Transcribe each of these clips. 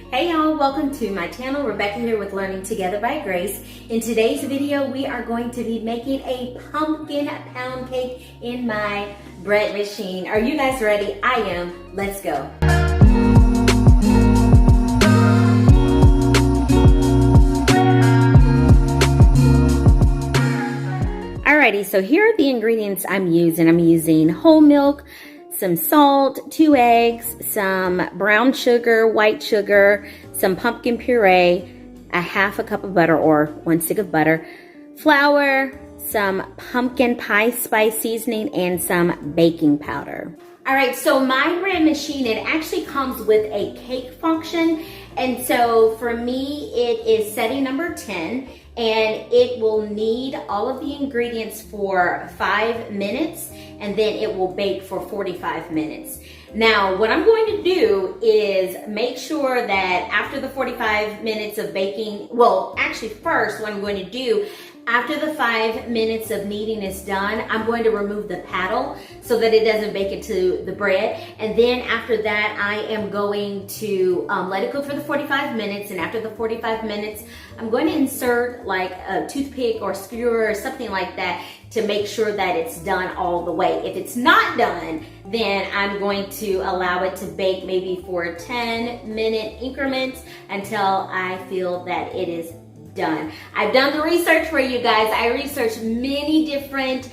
Hey y'all, welcome to my channel. Rebecca here with Learning Together by Grace. In today's video, we are going to be making a pumpkin pound cake in my bread machine. Are you guys ready? I am. Let's go. Alrighty, so here are the ingredients I'm using. I'm using whole milk, some salt, 2 eggs, some brown sugar, white sugar, some pumpkin puree, a half a cup of butter or 1 stick of butter, flour, some pumpkin pie spice seasoning, and some baking powder. All right, so my bread machine, it actually comes with a cake function. And so for me, it is setting number 10, and it will need all of the ingredients for 5 minutes, and then it will bake for 45 minutes. Now, what I'm going to do is make sure that after the 45 minutes of baking, well, actually first, what I'm going to do, after the 5 minutes of kneading is done, I'm going to remove the paddle so that it doesn't bake into the bread. And then after that, I am going to let it cook for the 45 minutes. And after the 45 minutes, I'm going to insert like a toothpick or skewer or something like that to make sure that it's done all the way. If it's not done, then I'm going to allow it to bake maybe for 10-minute increments until I feel that it is done. I've done the research for you guys. I researched many different,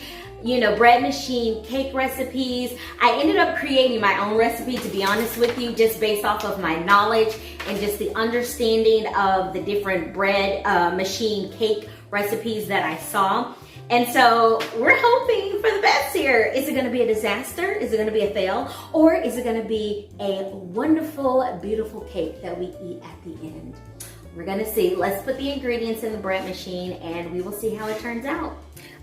bread machine cake recipes. I ended up creating my own recipe, to be honest with you, just based off of my knowledge and just the understanding of the different bread machine cake recipes that I saw. And so we're hoping for the best here. Is it going to be a disaster? Is it going to be a fail? Or is it going to be a wonderful, beautiful cake that we eat at the end? We're gonna see. Let's put the ingredients in the bread machine and we will see how it turns out.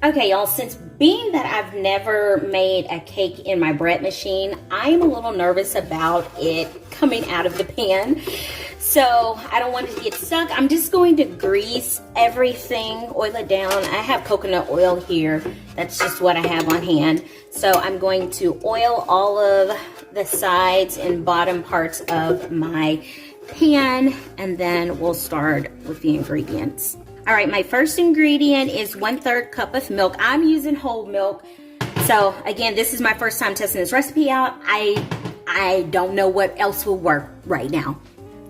Okay, y'all, since being that I've never made a cake in my bread machine, I'm a little nervous about it coming out of the pan. So I don't want it to get stuck. I'm just going to grease everything, oil it down. I have coconut oil here. That's just what I have on hand. So I'm going to oil all of the sides and bottom parts of my pan, and then we'll start with the ingredients. All right, my first ingredient is 1/3 cup of milk. I'm using whole milk. So again, this is my first time testing this recipe out. I don't know what else will work right now.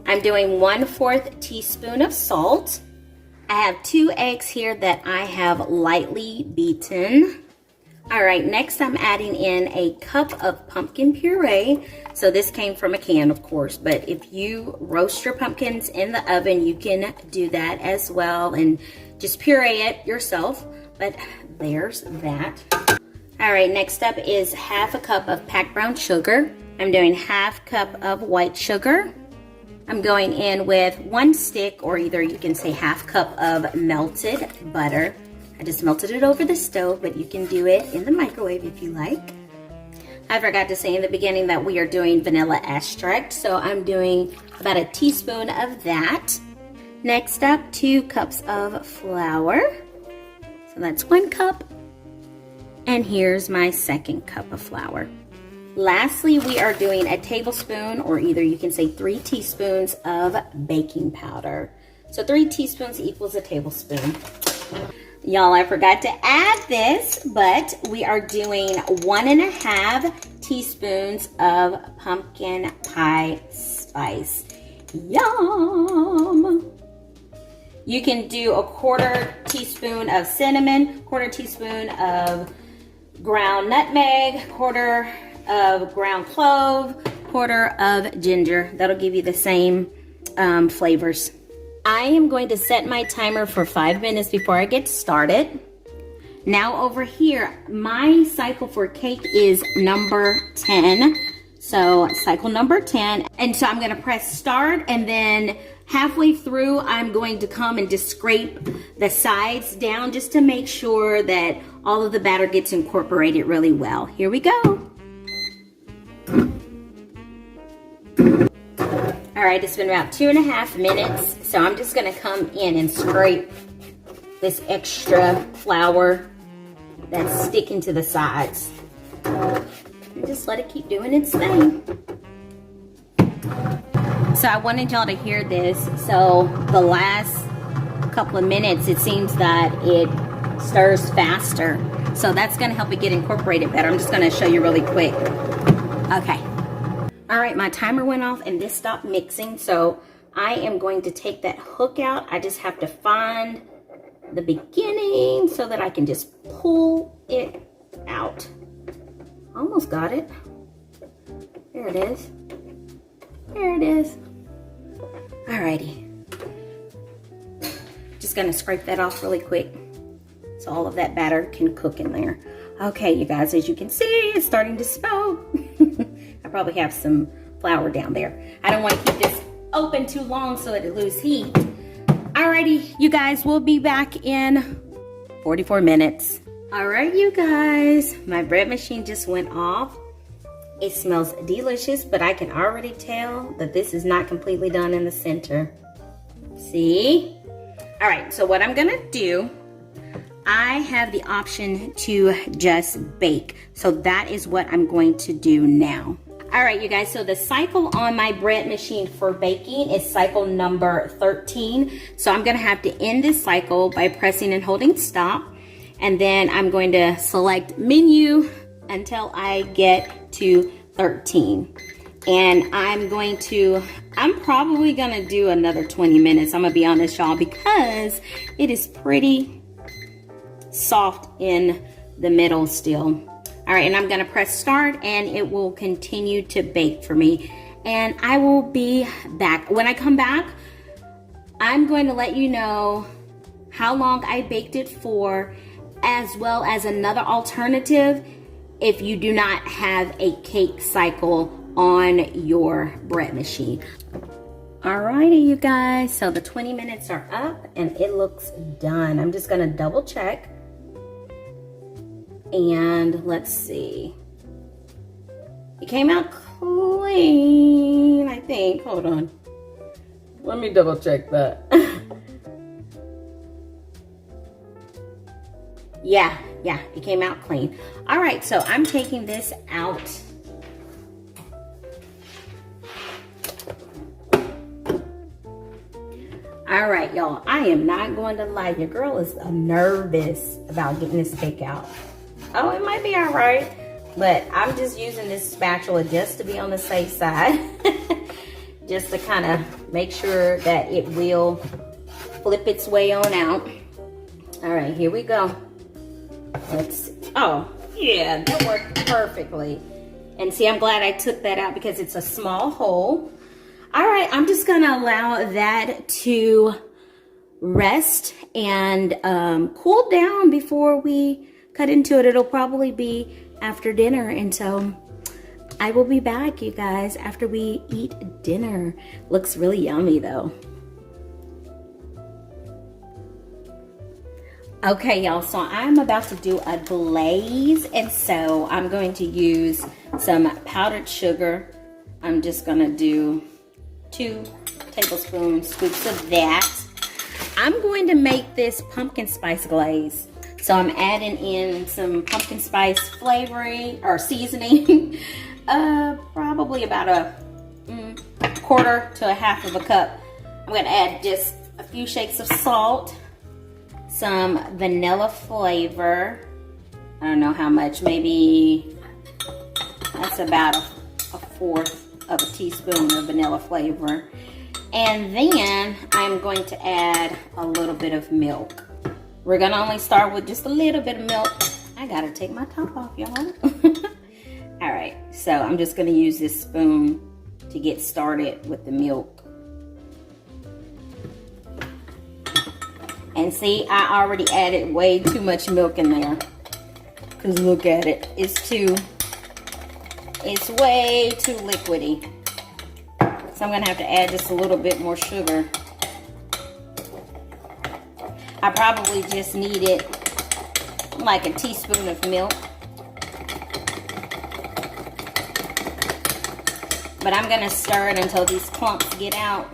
I'm doing 1/4 teaspoon of salt. I have 2 eggs here that I have lightly beaten. All right, next I'm adding in a cup of pumpkin puree. So this came from a can, of course, but if you roast your pumpkins in the oven, you can do that as well and just puree it yourself, but there's that. All right, next up is 1/2 cup of packed brown sugar. I'm doing 1/2 cup of white sugar. I'm going in with 1 stick, or either you can say 1/2 cup of melted butter. I just melted it over the stove, but you can do it in the microwave if you like. I forgot to say in the beginning that we are doing vanilla extract, so I'm doing about a teaspoon of that. Next up, 2 cups of flour. So that's 1 cup. And here's my 2nd cup of flour. Lastly, we are doing a tablespoon, or either you can say 3 teaspoons of baking powder. So 3 teaspoons equals a tablespoon. Y'all, I forgot to add this, but we are doing 1.5 teaspoons of pumpkin pie spice. Yum! You can do a 1/4 teaspoon of cinnamon, 1/4 teaspoon of ground nutmeg, 1/4 of ground clove, 1/4 of ginger. That'll give you the same flavors. I am going to set my timer for 5 minutes before I get started. Now over here, my cycle for cake is number 10. So cycle number 10. And so I'm going to press start, and then halfway through, I'm going to come and just scrape the sides down just to make sure that all of the batter gets incorporated really well. Here we go. All right, it's been about 2.5 minutes, so I'm just gonna come in and scrape this extra flour that's sticking to the sides. And just let it keep doing its thing. So I wanted y'all to hear this. So the last couple of minutes, it seems that it stirs faster. So that's gonna help it get incorporated better. I'm just gonna show you really quick. Okay. All right, my timer went off and this stopped mixing. So I am going to take that hook out. I just have to find the beginning so that I can just pull it out. Almost got it. There it is. There it is. Alrighty. Just gonna scrape that off really quick so all of that batter can cook in there. Okay, you guys, as you can see, it's starting to smoke. I probably have some flour down there. I don't want to keep this open too long so it loses heat. Alrighty, you guys, we'll be back in 44 minutes. Alright, you guys, my bread machine just went off. It smells delicious, but I can already tell that this is not completely done in the center. See? Alright, so what I'm gonna do, I have the option to just bake. So that is what I'm going to do now. Alright, you guys, so the cycle on my bread machine for baking is cycle number 13. So I'm gonna have to end this cycle by pressing and holding stop. And then I'm going to select menu until I get to 13. And I'm probably gonna do another 20 minutes. I'm gonna be honest, y'all, because it is pretty soft in the middle still. All right, and I'm gonna press start and it will continue to bake for me. And I will be back. When I come back, I'm going to let you know how long I baked it for, as well as another alternative if you do not have a cake cycle on your bread machine. Alrighty, you guys, so the 20 minutes are up and it looks done. I'm just gonna double check. And let's see. It came out clean, I think. Hold on. Let me double check that. Yeah, it came out clean. All right, so I'm taking this out. All right, y'all, I am not going to lie. Your girl is nervous about getting this cake out. Oh, it might be all right, but I'm just using this spatula just to be on the safe side. Just to kind of make sure that it will flip its way on out. All right, here we go. Let's see. Oh, yeah, that worked perfectly. And see, I'm glad I took that out because it's a small hole. All right, I'm just gonna allow that to rest and cool down before we cut into it. It'll probably be after dinner, and so I will be back, you guys, after we eat dinner. Looks really yummy though. Okay, y'all, so I'm about to do a glaze, and so I'm going to use some powdered sugar. I'm just gonna do 2 tablespoon scoops of that. I'm going to make this pumpkin spice glaze. So I'm adding in some pumpkin spice flavoring or seasoning, probably about a quarter to a half of a cup. I'm gonna add just a few shakes of salt, some vanilla flavor. I don't know how much, maybe that's about a fourth of a teaspoon of vanilla flavor. And then I'm going to add a little bit of milk. We're gonna only start with just a little bit of milk. I gotta take my top off, y'all. All right, so I'm just gonna use this spoon to get started with the milk. And see, I already added way too much milk in there. Cause look at it, it's way too liquidy. So I'm gonna have to add just a little bit more sugar. I probably just needed like a teaspoon of milk. But I'm gonna stir it until these clumps get out.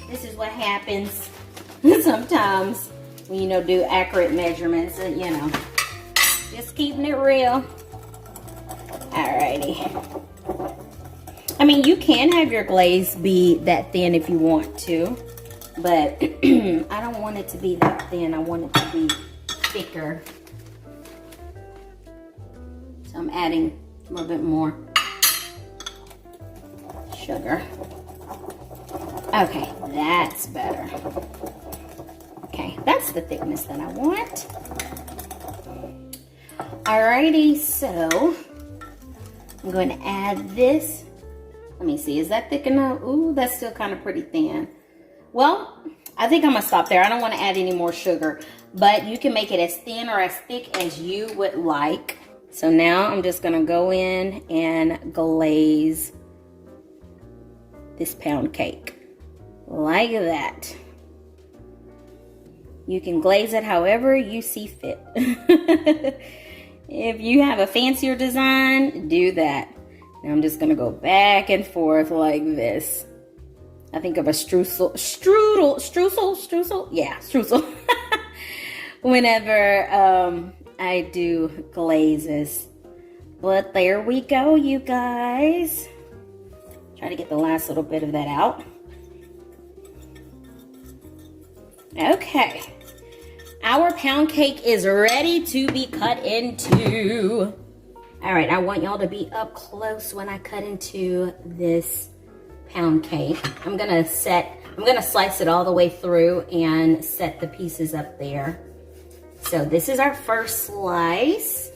This is what happens sometimes when you do accurate measurements, just keeping it real. Alrighty. I mean, you can have your glaze be that thin if you want to, but I don't want it to be that thin. I want it to be thicker. So I'm adding a little bit more sugar. Okay, that's better. Okay, that's the thickness that I want. Alrighty, so I'm going to add this. Let me see, is that thick enough? Ooh, that's still kind of pretty thin. Well, I think I'm gonna stop there. I don't want to add any more sugar, but you can make it as thin or as thick as you would like. So now I'm just gonna go in and glaze this pound cake like that. You can glaze it however you see fit. If you have a fancier design, do that. Now I'm just gonna go back and forth like this. I think of a streusel. Yeah, streusel. Whenever I do glazes. But there we go, you guys. Try to get the last little bit of that out. Okay. Our pound cake is ready to be cut into. All right, I want y'all to be up close when I cut into this pound cake. I'm gonna slice it all the way through and set the pieces up there. So this is our first slice.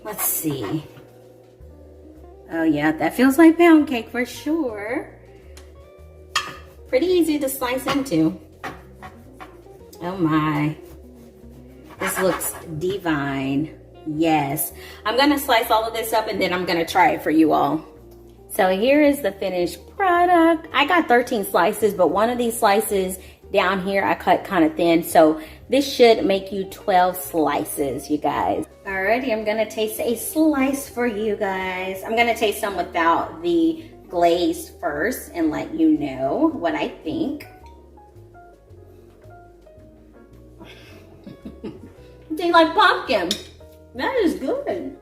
Let's see. Oh yeah, that feels like pound cake for sure. Pretty easy to slice into. Oh my, this looks divine. Yes, I'm gonna slice all of this up and then I'm gonna try it for you all. So here is the finished product. I got 13 slices, but one of these slices down here I cut kind of thin, so this should make you 12 slices, you guys. Alrighty, I'm gonna taste a slice for you guys. I'm gonna taste some without the glaze first and let you know what I think. It tastes like pumpkin. That is good.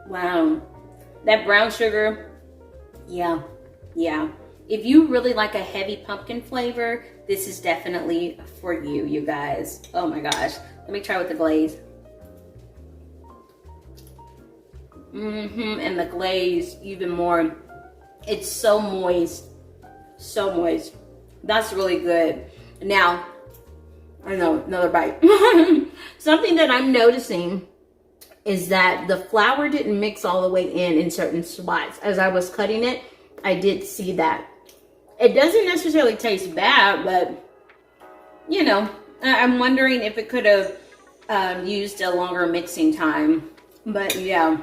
Wow. That brown sugar, yeah. If you really like a heavy pumpkin flavor, this is definitely for you, you guys. Oh my gosh. Let me try with the glaze. And the glaze even more. It's so moist. So moist. That's really good. Now, I know, another bite. Something that I'm noticing is that the flour didn't mix all the way in certain spots. As I was cutting it, I did see that. It doesn't necessarily taste bad, but you know, I'm wondering if it could have used a longer mixing time. But yeah,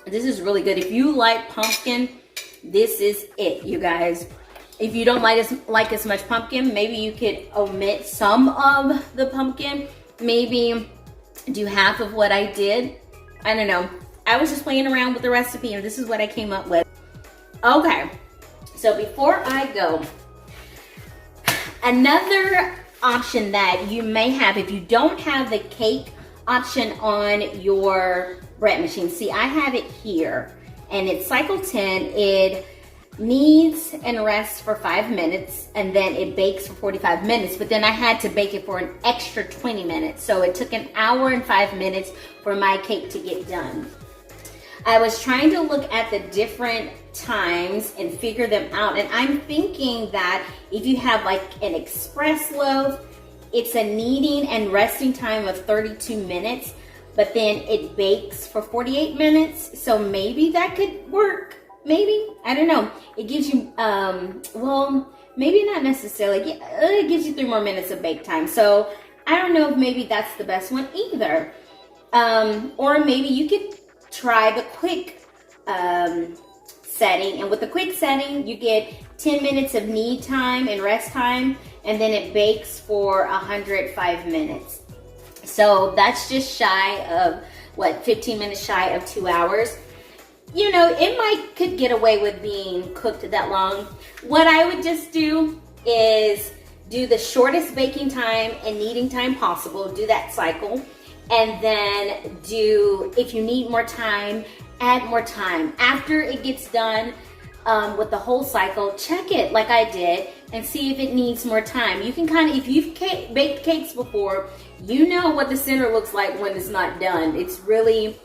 this is really good. If you like pumpkin, this is it, you guys. If you don't like as much pumpkin, maybe you could omit some of the pumpkin. Maybe do half of what I did. I don't know. I was just playing around with the recipe and this is what I came up with. Okay, so before I go, another option that you may have if you don't have the cake option on your bread machine. See, I have it here and it's cycle 10. It kneads and rests for 5 minutes and then it bakes for 45 minutes, but then I had to bake it for an extra 20 minutes. So it took an hour and 5 minutes for my cake to get done. I was trying to look at the different times and figure them out, and I'm thinking that if you have like an express loaf, it's a kneading and resting time of 32 minutes, but then it bakes for 48 minutes. So maybe that could work. Maybe, I don't know. It gives you, well, maybe not necessarily. It gives you 3 more minutes of bake time. So I don't know if maybe that's the best one either. Or maybe you could try the quick setting. And with the quick setting, you get 10 minutes of knead time and rest time. And then it bakes for 105 minutes. So that's just shy of, 15 minutes shy of 2 hours. You know, it could get away with being cooked that long. What I would just do is do the shortest baking time and kneading time possible, do that cycle, and then do, if you need more time, add more time. After it gets done, with the whole cycle, check it like I did and see if it needs more time. You can kind of, if you've baked cakes before, you know what the center looks like when it's not done. It's really,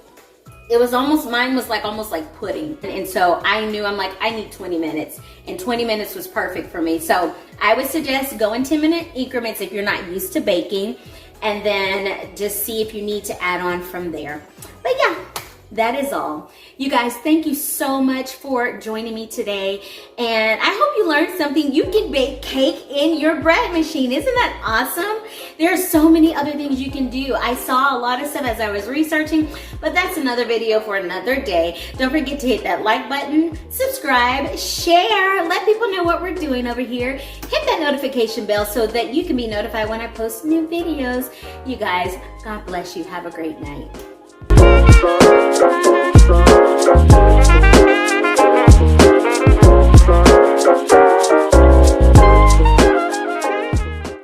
it was almost, mine was like almost like pudding. And so I knew, I'm like, I need 20 minutes. And 20 minutes was perfect for me. So I would suggest go in 10-minute increments if you're not used to baking. And then just see if you need to add on from there. But yeah, that is all. You guys, thank you so much for joining me today. And I hope you learned something. You can bake cake in your bread machine. Isn't that awesome? There are so many other things you can do. I saw a lot of stuff as I was researching, but that's another video for another day. Don't forget to hit that like button, subscribe, share, let people know what we're doing over here. Hit that notification bell so that you can be notified when I post new videos. You guys, God bless you. Have a great night. Thank you.